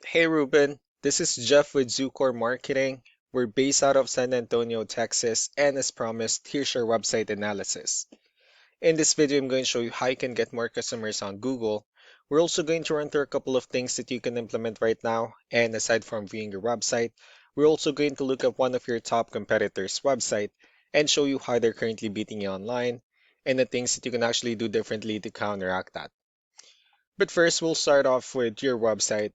Hey Ruben, this is Jeff with Zucor Marketing. We're based out of San Antonio, Texas, and as promised, here's our website analysis. In this video, I'm going to show you how you can get more customers on Google. We're also going to run through a couple of things that you can implement right now, and aside from viewing your website, we're also going to look at one of your top competitors' website and show you how they're currently beating you online and the things that you can actually do differently to counteract that. But first, we'll start off with your website.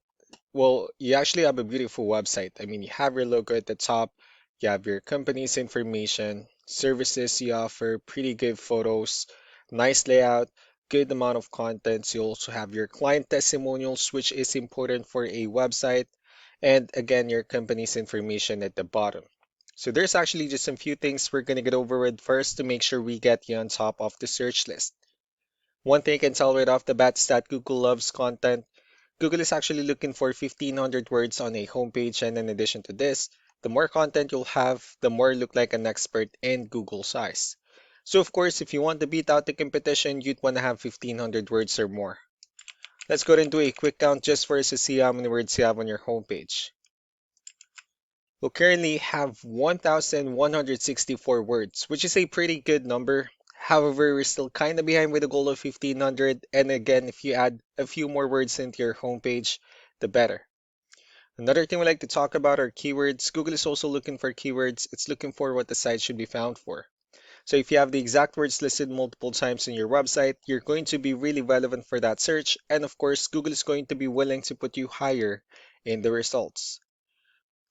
Well, you actually have a beautiful website. I mean, you have your logo at the top, you have your company's information, services you offer, pretty good photos, nice layout, good amount of contents. You also have your client testimonials, which is important for a website, and again, your company's information at the bottom. So there's actually just some few things we're going to get over with first to make sure we get you on top of the search list. One thing I can tell right off the bat is that Google loves content. Google is actually looking for 1,500 words on a homepage, and in addition to this, the more content you'll have, the more you look like an expert in Google's eyes. So of course, if you want to beat out the competition, you'd want to have 1,500 words or more. Let's go ahead and do a quick count just for us to see how many words you have on your homepage. We'll currently have 1,164 words, which is a pretty good number. However, we're still kind of behind with the goal of 1,500, and again, if you add a few more words into your homepage, the better. Another thing we like to talk about are keywords. Google is also looking for keywords. It's looking for what the site should be found for. So if you have the exact words listed multiple times in your website, you're going to be really relevant for that search. And of course, Google is going to be willing to put you higher in the results.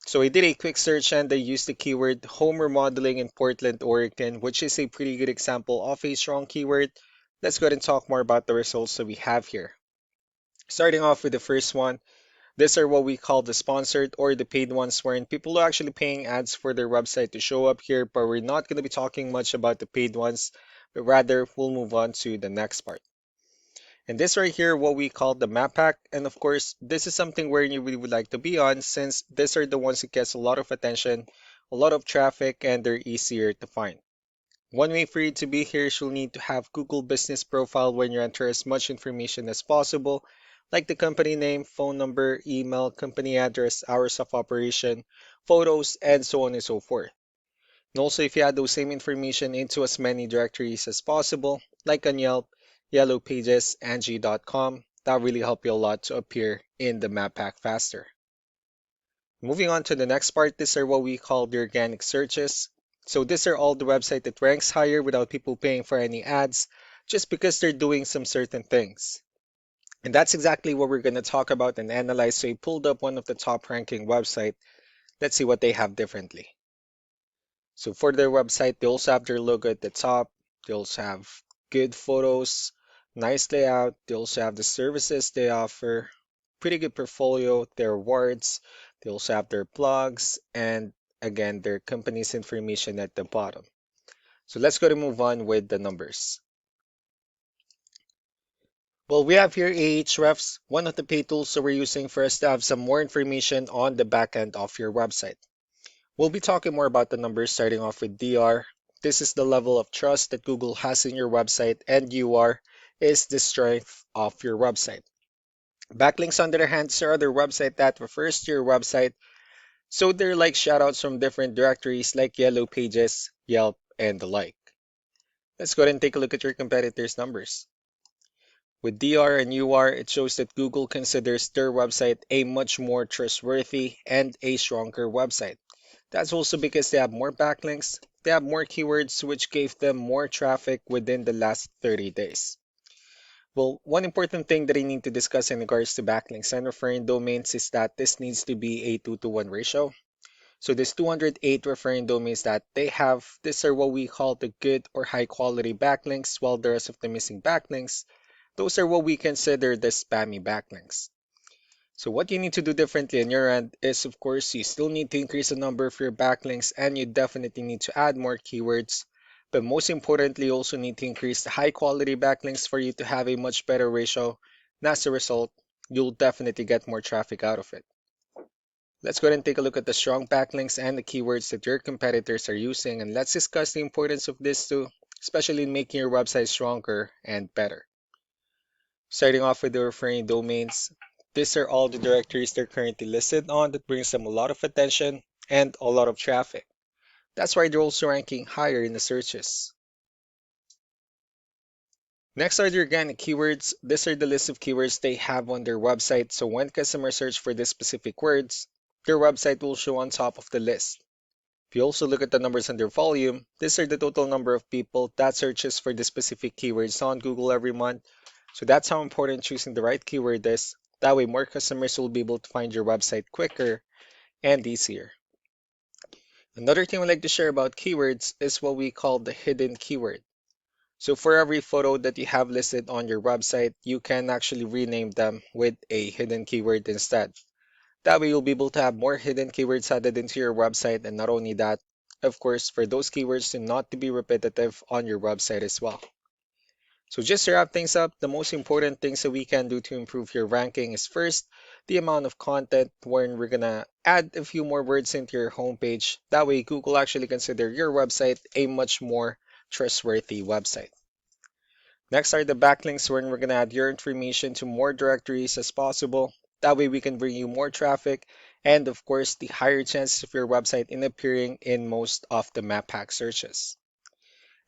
So I did a quick search and I used the keyword home remodeling in Portland, Oregon, which is a pretty good example of a strong keyword. Let's go ahead and talk more about the results that we have here. Starting off with the first one, these are what we call the sponsored or the paid ones, wherein people are actually paying ads for their website to show up here, but we're not going to be talking much about the paid ones, but rather we'll move on to the next part. And this right here, what we call the map pack. And of course, this is something where you really would like to be on since these are the ones that gets a lot of attention, a lot of traffic, and they're easier to find. One way for you to be here is you'll need to have Google Business Profile when you enter as much information as possible, like the company name, phone number, email, company address, hours of operation, photos, and so on and so forth. And also, if you add those same information into as many directories as possible, like on Yelp, Yellow Pages, Angie.com, that really help you a lot to appear in the map pack faster. Moving on to the next part, these are what we call the organic searches. So these are all the website that ranks higher without people paying for any ads, just because they're doing some certain things. And that's exactly what we're going to talk about and analyze. So I pulled up one of the top ranking website. Let's see what they have differently. So for their website, they also have their logo at the top. They also have good photos, nice layout. They also have the services they offer, pretty good portfolio, their awards. They also have their blogs and again, their company's information at the bottom. So let's go to move on with the numbers. Well, we have here Ahrefs, one of the paid tools that we're using for us to have some more information on the back end of your website. We'll be talking more about the numbers starting off with DR. This is the level of trust that Google has in your website, and UR is the strength of your website. Backlinks, on the other hand, are other website that refers to your website, so they're like shoutouts from different directories like Yellow Pages, Yelp, and the like. Let's go ahead and take a look at your competitors' numbers. With DR and UR, it shows that Google considers their website a much more trustworthy and a stronger website. That's also because they have more backlinks, they have more keywords, which gave them more traffic within the last 30 days. Well, one important thing that I need to discuss in regards to backlinks and referring domains is that this needs to be a 2-to-1 ratio. So this 208 referring domains that they have, these are what we call the good or high quality backlinks, while the rest of the missing backlinks, those are what we consider the spammy backlinks. So what you need to do differently on your end is, of course, you still need to increase the number of your backlinks and you definitely need to add more keywords. But most importantly, you also need to increase the high quality backlinks for you to have a much better ratio. And as a result, you'll definitely get more traffic out of it. Let's go ahead and take a look at the strong backlinks and the keywords that your competitors are using. And let's discuss the importance of this too, especially in making your website stronger and better. Starting off with the referring domains, These are all the directories they're currently listed on that brings them a lot of attention and a lot of traffic. That's why they're also ranking higher in the searches. Next are the organic keywords. These are the list of keywords they have on their website, so when customers search for these specific words, their website will show on top of the list. If you also look at the numbers under volume, these are the total number of people that searches for the specific keywords on Google every month. So that's how important choosing the right keyword is. That way more customers will be able to find your website quicker and easier. Another thing we like to share about keywords is what we call the hidden keyword. So for every photo that you have listed on your website, you can actually rename them with a hidden keyword instead. That way you'll be able to have more hidden keywords added into your website, and not only that, of course, for those keywords to not to be repetitive on your website as well. So just to wrap things up, the most important things that we can do to improve your ranking is first, the amount of content wherein we're gonna add a few more words into your homepage. That way Google actually consider your website a much more trustworthy website. Next are the backlinks wherein we're gonna add your information to more directories as possible. That way we can bring you more traffic and of course the higher chances of your website in appearing in most of the map hack searches.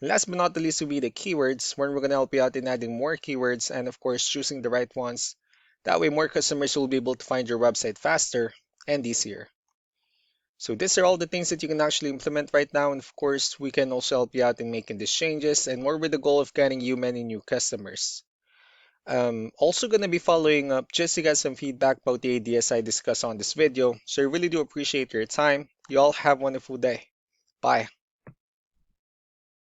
Last but not the least will be the keywords, where we're going to help you out in adding more keywords and of course choosing the right ones. That way more customers will be able to find your website faster and easier. So these are all the things that you can actually implement right now, and of course we can also help you out in making these changes and more with the goal of getting you many new customers. Also going to be following up just to get some feedback about the ideas I discussed on this video. So I really do appreciate your time. You all have a wonderful day. Bye.